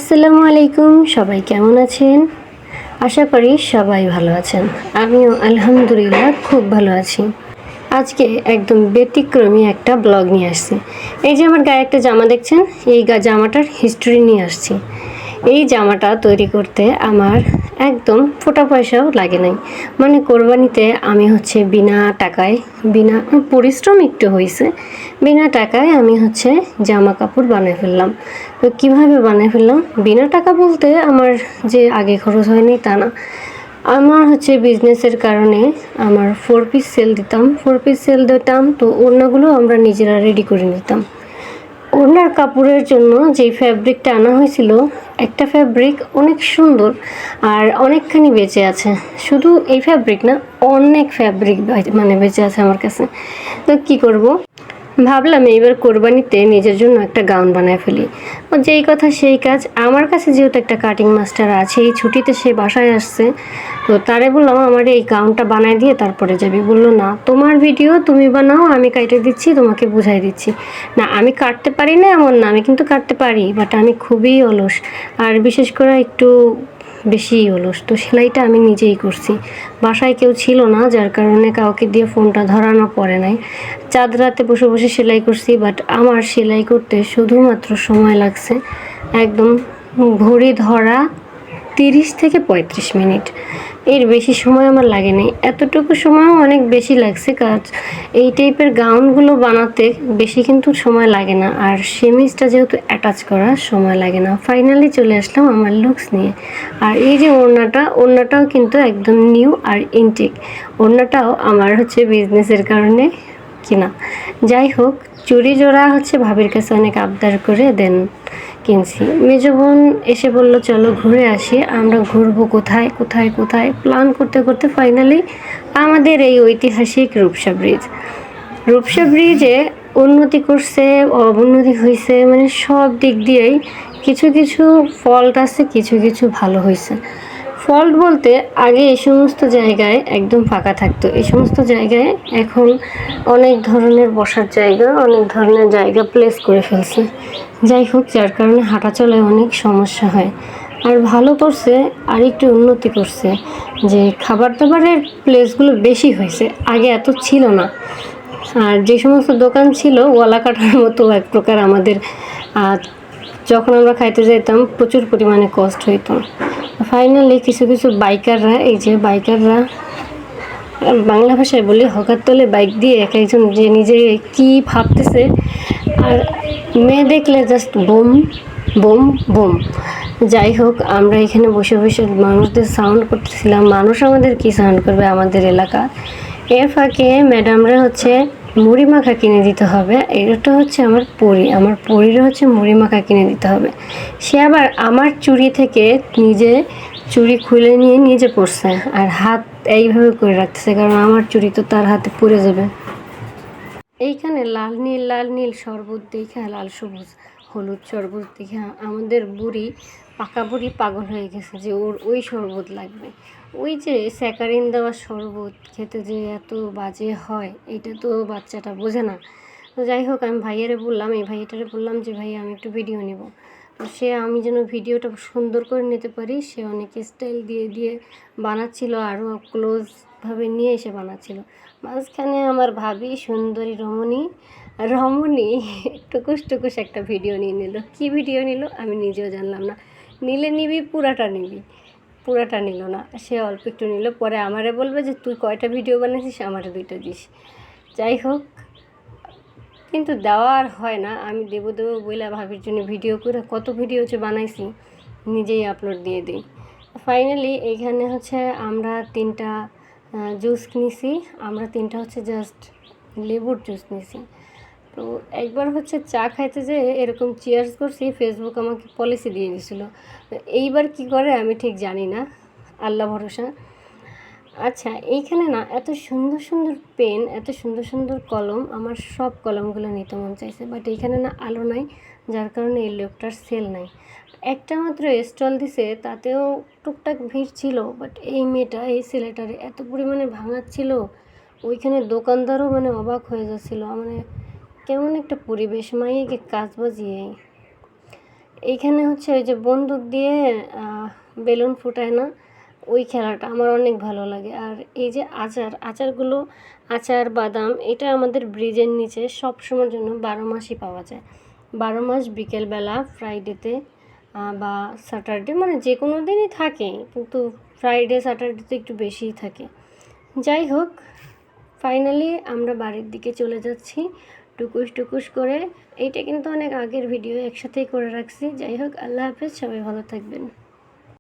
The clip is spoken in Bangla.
আসসালামু আলাইকুম, সবাই কেমন আছেন? আশা করি সবাই ভালো আছেন। আমিও আলহামদুলিল্লাহ খুব ভালো আছি। আজকে একদম ব্যতিক্রমী একটা ব্লগ নিয়ে আসছি। এই যে আমার গায়ে একটা জামা দেখছেন, এই জামাটার হিস্টোরি নিয়ে আসছি। এই জামাটা তৈরি করতে আমার একদম ফোঁটা পয়সাও লাগে নাই। মানে কোরবানিতে আমি বিনা টাকায়, বিনা পরিশ্রম একটু হয়েছে, বিনা টাকায় আমি জামা কাপড় বানিয়ে ফেললাম। তো কীভাবে বানিয়ে ফেললাম? বিনা টাকা বলতে আমার যে আগে খরচ হয়নি তা না। আমার বিজনেসের কারণে আমার 4 পিস সেল দিতাম, তো ওড়নাগুলো আমরা নিজেরা রেডি করে নিতাম। ওড়নার কাপড়ের জন্য যেই ফ্যাব্রিকটা আনা হয়েছিল, একটা ফ্যাব্রিক অনেক সুন্দর আর অনেকখানি বেঁচে আছে। শুধু এই ফ্যাব্রিক না, অনেক ফ্যাব্রিক বেঁচে আছে আমার কাছে। তো কী করব, ভাবলাম এইবার কোরবানিতে নিজের জন্য একটা গাউন বানায় ফেলি। ও যেই কথা সেই কাজ। আমার কাছে যেহেতু একটা কাটিং মাস্টার আছে, এই ছুটিতে সে বাসায় আসছে, তো তারে বললাম আমার এই গাউনটা বানায় দিয়ে তারপরে যাবি। বললো না, তোমার ভিডিও তুমি বানাও, আমি কাটে দিচ্ছি, তোমাকে বুঝাই দিচ্ছি। না, আমি কাটতে পারি না এমন না, আমি কিন্তু কাটতে পারি, বাট আমি খুবই অলস, আর বিশেষ করে একটু বেশি অলস। তো সেলাইটা আমি নিজেই করছি। বাসায় কেউ ছিল না, যার কারণে কাউকে দিয়ে ফোনটা ধরানো পড়ে নাই। চাঁদ রাতে বসে বসে সেলাই করছি, বাট আমার সেলাই করতে শুধুমাত্র সময় লাগছে একদম ঘড়ি ধরা 30 থেকে 35 মিনিট। এর বেশি সময় আমার লাগেনি। এতটুকু সময়ও অনেক বেশি লাগছে, কাজ এই টাইপের গাউনগুলো বানাতে বেশি কিন্তু সময় লাগে না, আর সেমিজটা যেহেতু অ্যাটাচ করা, সময় লাগে না। ফাইনালি চলে আসলাম আমার লুকস নিয়ে। আর এই যে ওড়নাটাও কিন্তু একদম নিউ আর ইনটেক। ওড়নাটাও আমার বিজনেসের কারণে কিনা। যাই হোক, চুড়ি জোড়া ভাবির কাছে অনেক আবদার করে দেন কিনছি। মেজো বোন এসে বলল চলো ঘুরে আসি। আমরা ঘুরবো কোথায় কোথায় কোথায় প্ল্যান করতে করতে ফাইনালি আমাদের এই ঐতিহাসিক রূপসা ব্রিজে উন্নতি করছে, অবনতি হয়েছে, মানে সব দিক দিয়েই কিছু কিছু ফল্ট আছে, কিছু কিছু ভালো হয়েছে। ফল্ট বলতে, আগে এই সমস্ত জায়গায় একদম ফাঁকা থাকতো, এই সমস্ত জায়গায় এখন অনেক ধরনের বসার জায়গা, অনেক ধরনের জায়গা প্লেস করে ফেলছে। যাই হোক, যার কারণে হাঁটা চলায় অনেক সমস্যা হয়। আর ভালো করছে, আর একটু উন্নতি করছে যে খাবার দাবারের প্লেসগুলো বেশি হয়েছে, আগে এত ছিল না। আর যে সমস্ত দোকান ছিল ওয়ালা কাটার মতো এক প্রকার, আমাদের যখন আমরা খাইতে যেতাম প্রচুর পরিমাণে কষ্ট হইতো। ফাইনালি কিছু কিছু বাইকাররা বাংলা ভাষায় বলি হকার তলে বাইক দিয়ে এক একজন যে নিজে কি ভাবতেছে, আর মেয়ে দেখলে জাস্ট বোম বোম বোম। যাই হোক, আমরা এখানে বসে বসে মানুষদের সাউন্ড করতেছিলাম। মানুষ আমাদের কি সাউন্ড করবে আমাদের এলাকা। এর ফাঁকে ম্যাডামরা মুড়ি মাখা কিনে দিতে হবে। এটা আমার পরীরও মুড়ি মাখা কিনে দিতে হবে। সে আবার আমার চুড়ি থেকে নিজে চুড়ি খুলে নিয়ে নিজে পড়ছে, আর হাত এইভাবে করে রাখতেছে, কারণ আমার চুড়ি তো তার হাতে পড়ে যাবে। এইখানে লাল নীল শরবত দেখা, লাল সবুজ হলুদ শরবত দেখে আমাদের পাকা বুড়ি পাগল হয়ে গেছে যে ওর ওই শরবত লাগবে। ওই যে স্যাকারিন দেওয়া শরবত খেতে যে এত বাজে হয়, এটা তো বাচ্চাটা বোঝে না। তো যাই হোক, আমি এই ভাইয়াটারে বললাম যে ভাই আমি একটু ভিডিও নেব। তো আমি যেন ভিডিওটা সুন্দর করে নিতে পারি, সে অনেক স্টাইল দিয়ে দিয়ে বানাচ্ছিল, আরও ক্লোজভাবে নিয়ে এসে বানাচ্ছিল। মাঝখানে আমার ভাবি সুন্দরী রমণী টুকুস একটা ভিডিও নিয়ে নিল। কী ভিডিও নিল আমি নিজেও জানলাম না। নিবি পুরাটা নিল না, সে অল্প একটু নিল। পরে আমারে বলবে যে তুই কয়টা ভিডিও বানিয়েছিস, আমারে 2টা দিস। যাই হোক, কিন্তু দেওয়া আর হয় না। আমি দেবো বলে ভাবির জন্য ভিডিও করে কত ভিডিও বানাইছি, নিজেই আপলোড দিয়ে দিই। ফাইনালি এইখানে আমরা 3টা জুস নিছি। আমরা 3টা জাস্ট লেবুর জুস নিছি। তো একবার চা খাইতে যে এরকম চিয়ার্স করছি, ফেসবুক আমাকে পলিসি দিয়ে দিয়েছিলো। এইবার কি করে আমি ঠিক জানি না, আল্লাহ ভরসা। আচ্ছা, এইখানে না এত সুন্দর সুন্দর পেন, এত সুন্দর সুন্দর কলম, আমার সব কলমগুলো নিতে মন চাইছে, বাট এইখানে না আলো নাই, যার কারণে এই লোকটার সেল নাই। একটা মাত্র স্টল দিছে, তাতেও টুকটাক ভিড় ছিল, বাট এই ছেলেটারে এত পরিমাণে ভাঙাচ্ছিল, ওইখানে দোকানদারও অবাক হয়ে যাচ্ছিল। কেমন একটা পরিবেশ, মাইকে কাজ বাজিয়ে। এইখানে হচ্ছে ওই যে বন্দুক দিয়ে বেলুন ফুটায় না, ওই খেলাটা আমার অনেক ভালো লাগে। আর এই যে আচারগুলো, আচার বাদাম, এটা আমাদের ব্রিজের নিচে সব সময়ের জন্য 12 মাসই পাওয়া যায়। 12 মাস বিকেলবেলা ফ্রাইডেতে বা স্যাটারডে, মানে যে কোনো দিনই থাকে, কিন্তু ফ্রাইডে স্যাটারডেতে একটু বেশিই থাকে। যাই হোক, ফাইনালি আমরা বাড়ির দিকে চলে যাচ্ছি টুকুস টুকুস করে। এইটা কিন্তু অনেক আগের ভিডিও, একসাথেই করে রাখছি। যাই হোক, আল্লাহ হাফেজ, সবাই ভালো থাকবেন।